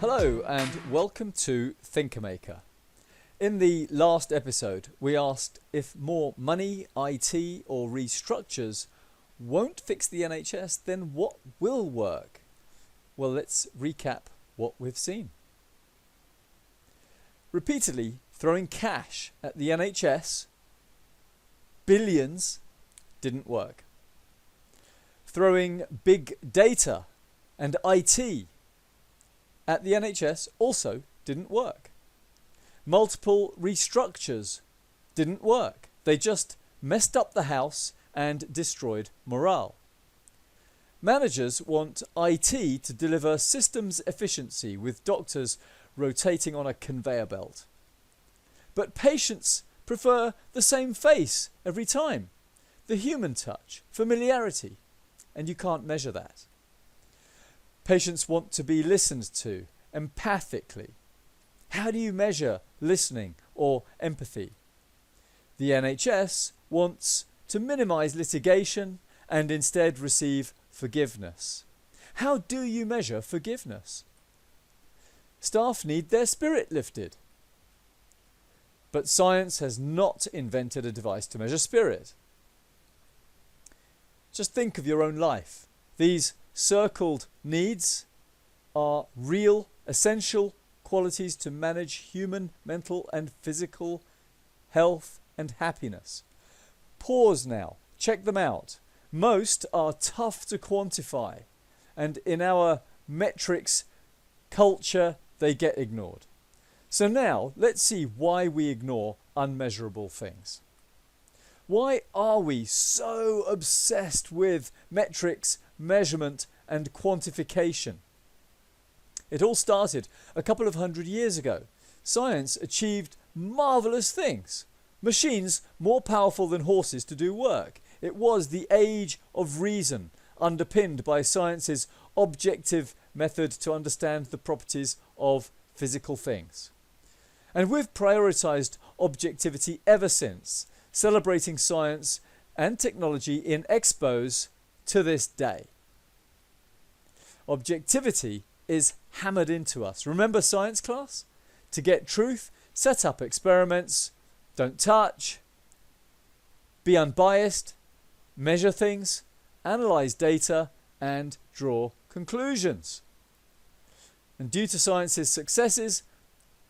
Hello and welcome to Thinkermaker. In the last episode, we asked if more money, IT or restructures won't fix the NHS, then what will work? Well, let's recap what we've seen. Repeatedly throwing cash at the NHS, billions, didn't work. Throwing big data and IT at the NHS also didn't work. Multiple restructures didn't work. They just messed up the house and destroyed morale. Managers want IT to deliver systems efficiency with doctors rotating on a conveyor belt. But patients prefer the same face every time. The human touch, familiarity, and you can't measure that. Patients want to be listened to empathically. How do you measure listening or empathy? The NHS wants to minimise litigation and instead receive forgiveness. How do you measure forgiveness? Staff need their spirit lifted. But science has not invented a device to measure spirit. Just think of your own life. These circled needs are real, essential qualities to manage human, mental and physical health and happiness. Pause now, check them out. Most are tough to quantify, and in our metrics culture they get ignored. So now let's see why we ignore unmeasurable things. Why are we so obsessed with metrics, measurement and quantification? It all started a couple of hundred years ago. Science achieved marvellous things. Machines more powerful than horses to do work. It was the age of reason, underpinned by science's objective method to understand the properties of physical things. And we've prioritised objectivity ever since, celebrating science and technology in expos to this day. Objectivity is hammered into us. Remember science class? To get truth, set up experiments, don't touch, be unbiased, measure things, analyse data and draw conclusions. And due to science's successes,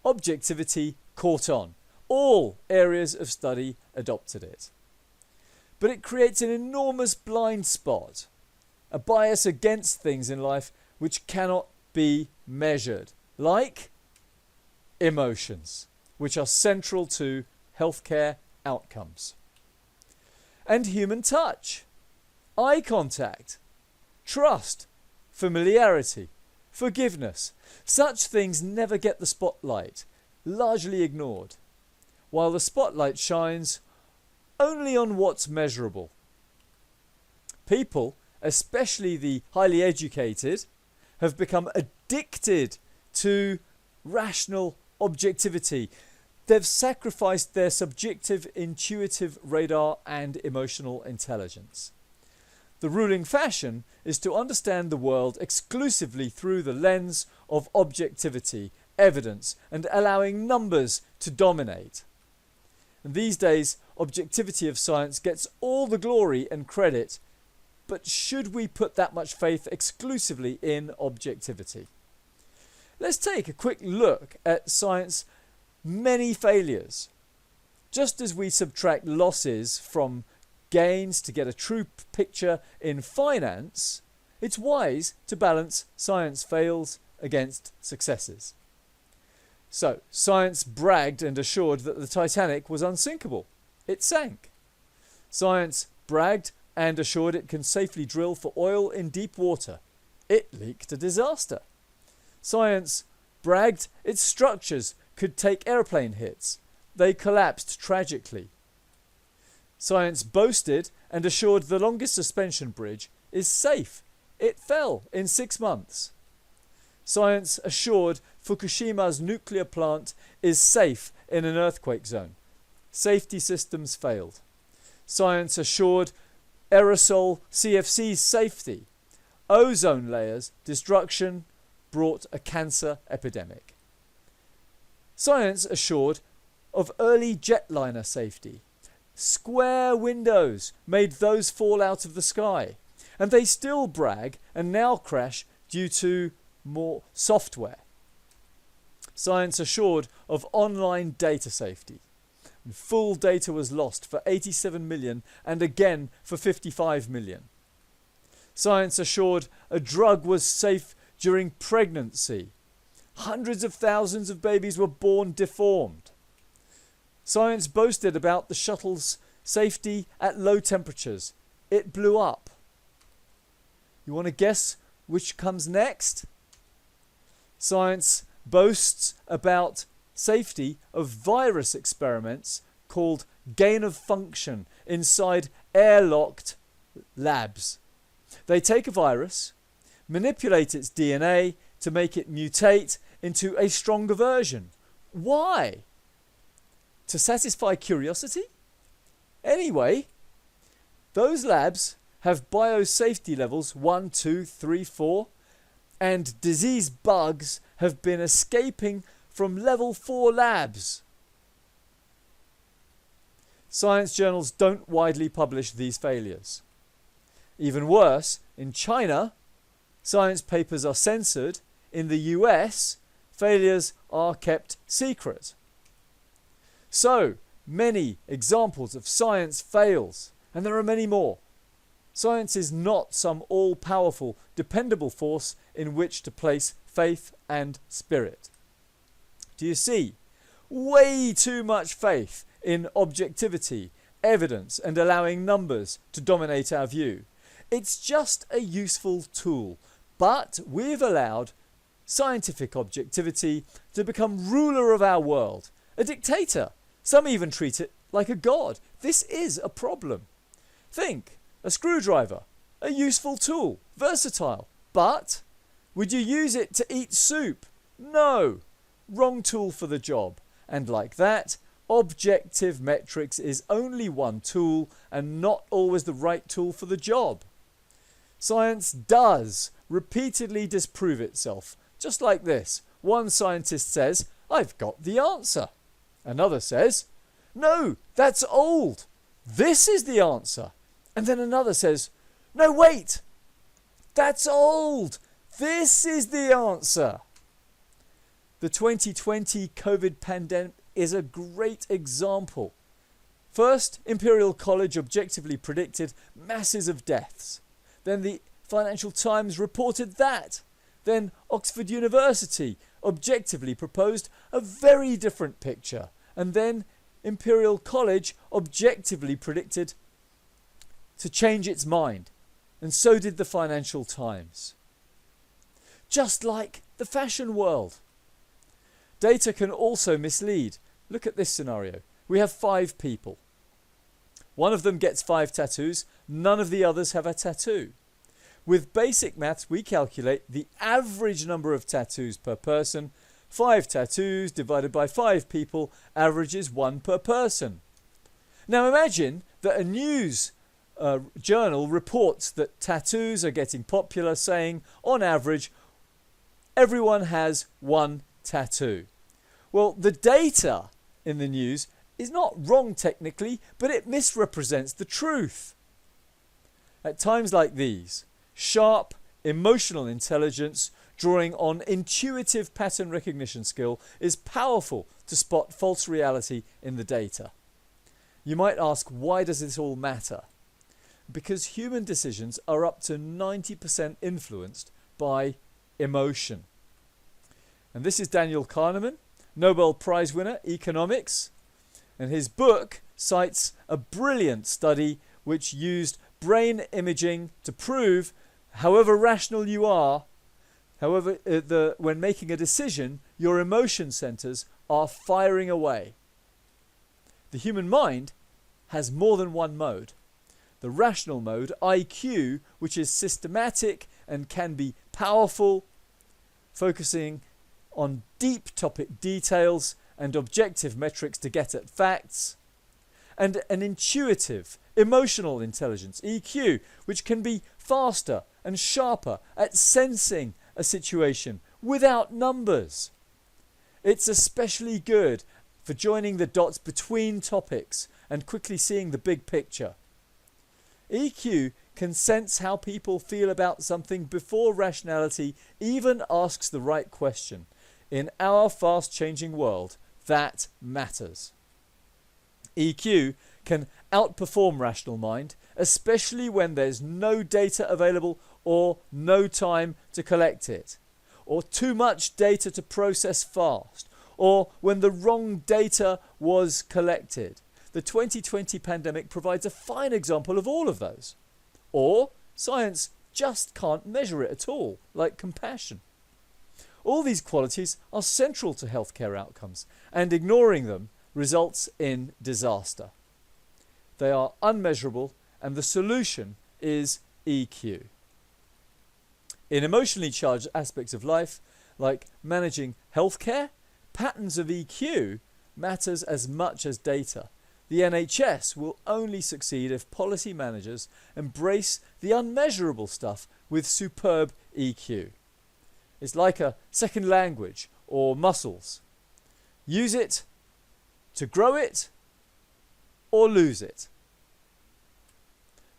objectivity caught on. All areas of study adopted it. But it creates an enormous blind spot, a bias against things in life which cannot be measured, like emotions, which are central to healthcare outcomes. And human touch, eye contact, trust, familiarity, forgiveness. Such things never get the spotlight, largely ignored, while the spotlight shines only on what's measurable. People, especially the highly educated, have become addicted to rational objectivity. They've sacrificed their subjective, intuitive radar and emotional intelligence. The ruling fashion is to understand the world exclusively through the lens of objectivity, evidence, and allowing numbers to dominate. And these days, objectivity of science gets all the glory and credit. But should we put that much faith exclusively in objectivity? Let's take a quick look at science's many failures. Just as we subtract losses from gains to get a true picture in finance, it's wise to balance science fails against successes. So, science bragged and assured that the Titanic was unsinkable. It sank. Science bragged and assured it can safely drill for oil in deep water. It leaked a disaster. Science bragged its structures could take airplane hits. They collapsed tragically. Science boasted and assured the longest suspension bridge is safe. It fell in 6 months. Science assured Fukushima's nuclear plant is safe in an earthquake zone. Safety systems failed. Science assured aerosol CFC's safety. Ozone layers destruction brought a cancer epidemic. Science assured of early jetliner safety. Square windows made those fall out of the sky, and they still brag and now crash due to more software. Science assured of online data safety. Full data was lost for 87 million and again for 55 million. Science assured a drug was safe during pregnancy. Hundreds of thousands of babies were born deformed. Science boasted about the shuttle's safety at low temperatures. It blew up. You want to guess which comes next? Science boasts about safety of virus experiments called gain of function inside airlocked labs. They take a virus, manipulate its DNA to make it mutate into a stronger version. Why? To satisfy curiosity? Anyway, those labs have biosafety levels 1, 2, 3, 4, and disease bugs have been escaping from level 4 labs. Science journals don't widely publish these failures. Even worse, in China, science papers are censored. In the US, failures are kept secret. So many examples of science fails, and there are many more. Science is not some all-powerful, dependable force in which to place faith and spirit. Do you see? Way too much faith in objectivity, evidence, and allowing numbers to dominate our view. It's just a useful tool, but we've allowed scientific objectivity to become ruler of our world, a dictator. Some even treat it like a god. This is a problem. Think, a screwdriver, a useful tool, versatile, but would you use it to eat soup? No, wrong tool for the job. And like that, objective metrics is only one tool and not always the right tool for the job. Science does repeatedly disprove itself. Just like this. One scientist says, I've got the answer. Another says, no, that's old. This is the answer. And then another says, no, wait, that's old. This is the answer. The 2020 COVID pandemic is a great example. First, Imperial College objectively predicted masses of deaths. Then the Financial Times reported that. Then Oxford University objectively proposed a very different picture. And then Imperial College objectively predicted to change its mind. And so did the Financial Times. Just like the fashion world. Data can also mislead. Look at this scenario. We have 5 people. One of them gets 5 tattoos. None of the others have a tattoo. With basic maths, we calculate the average number of tattoos per person. 5 tattoos divided by 5 people averages 1 per person. Now imagine that a news journal reports that tattoos are getting popular, saying on average everyone has 1 tattoo. Well, the data in the news is not wrong technically, but it misrepresents the truth. At times like these, sharp emotional intelligence drawing on intuitive pattern recognition skill is powerful to spot false reality in the data. You might ask, why does this all matter? Because human decisions are up to 90% influenced by emotion. And this is Daniel Kahneman, Nobel Prize winner, economics. And his book cites a brilliant study which used brain imaging to prove, however rational you are, when making a decision, your emotion centers are firing away. The human mind has more than one mode. The rational mode, IQ, which is systematic and can be powerful, focusing on deep topic details and objective metrics to get at facts, and an intuitive, emotional intelligence, EQ, which can be faster and sharper at sensing a situation without numbers. It's especially good for joining the dots between topics and quickly seeing the big picture. EQ can sense how people feel about something before rationality even asks the right question. In our fast-changing world, that matters. EQ can outperform rational mind, especially when there's no data available or no time to collect it, or too much data to process fast, or when the wrong data was collected. The 2020 pandemic provides a fine example of all of those. Or science just can't measure it at all, like compassion. All these qualities are central to healthcare outcomes, and ignoring them results in disaster. They are unmeasurable, and the solution is EQ. In emotionally charged aspects of life, like managing healthcare, patterns of EQ matters as much as data. The NHS will only succeed if policy managers embrace the unmeasurable stuff with superb EQ. It's like a second language or muscles. Use it to grow it or lose it.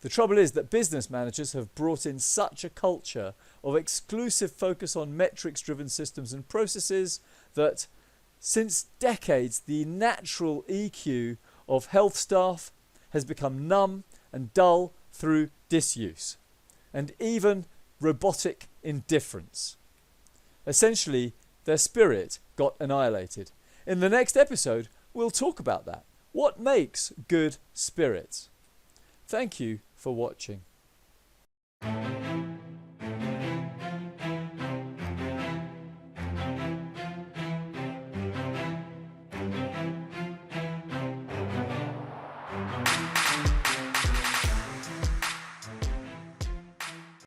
The trouble is that business managers have brought in such a culture of exclusive focus on metrics-driven systems and processes that since decades the natural EQ of health staff has become numb and dull through disuse and even robotic indifference. Essentially, their spirit got annihilated. In the next episode, we'll talk about that. What makes good spirits? Thank you for watching.